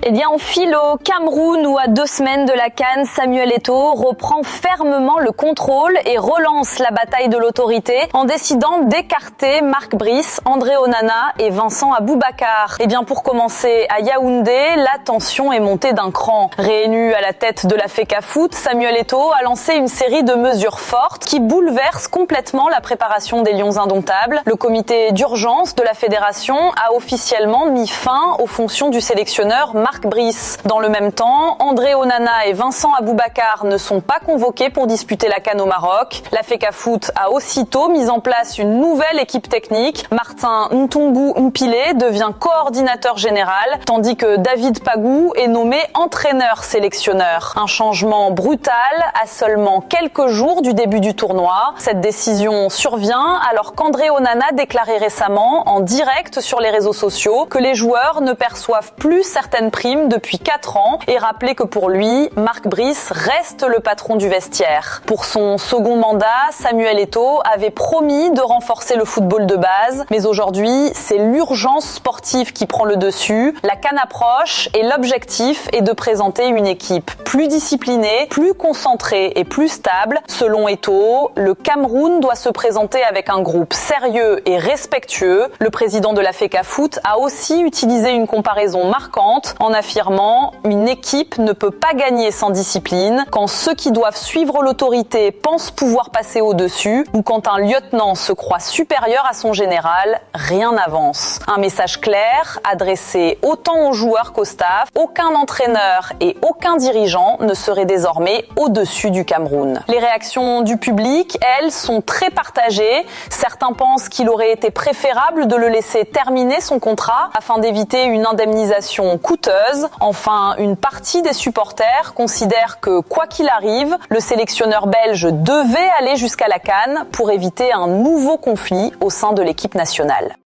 Eh bien, on file au Cameroun où à 2 semaines de la CAN, Samuel Eto'o reprend fermement le contrôle et relance la bataille de l'autorité en décidant d'écarter Marc Brice, André Onana et Vincent Aboubakar. Eh bien, pour commencer, à Yaoundé, la tension est montée d'un cran. Réélu à la tête de la FECAFOOT, Samuel Eto'o a lancé une série de mesures fortes qui bouleversent complètement la préparation des Lions indomptables. Le comité d'urgence de la fédération a officiellement mis fin aux fonctions du sélectionneur Marc Brice. Dans le même temps, André Onana et Vincent Aboubakar ne sont pas convoqués pour disputer la CAN au Maroc. La FECAFOOT a aussitôt mis en place une nouvelle équipe technique. Martin Ntungu Mpile devient coordinateur général, tandis que David Pagou est nommé entraîneur-sélectionneur. Un changement brutal à seulement quelques jours du début du tournoi. Cette décision survient alors qu'André Onana déclarait récemment en direct sur les réseaux sociaux que les joueurs ne perçoivent plus certaines primes depuis 4 ans et rappelait que pour lui, Marc Brice reste le patron du vestiaire. Pour son second mandat, Samuel Eto'o avait promis de renforcer le football de base, mais aujourd'hui, c'est l'urgence sportive qui prend le dessus. La CAN approche et l'objectif est de présenter une équipe plus disciplinée, plus concentrée et plus stable. Selon Eto'o, le Cameroun doit se présenter avec un groupe sérieux et respectueux. Le président de la FECAFOOT a aussi utilisé une comparaison marquante en affirmant « Une équipe ne peut pas gagner sans discipline. Quand ceux qui doivent suivre l'autorité pensent pouvoir passer au-dessus ou quand un lieutenant se croit supérieur à son général, rien n'avance. » Un message clair, adressé autant aux joueurs qu'au staff. Aucun entraîneur et aucun dirigeant ne serait désormais au-dessus du Cameroun. Les réactions du public, elles, sont très partagées. Certains pensent qu'il aurait été préférable de le laisser terminer son contrat afin d'éviter une indemnisation coûteuse. Enfin, une partie des supporters considère que, quoi qu'il arrive, le sélectionneur belge devait aller jusqu'à la CAN pour éviter un nouveau conflit au sein de l'équipe nationale.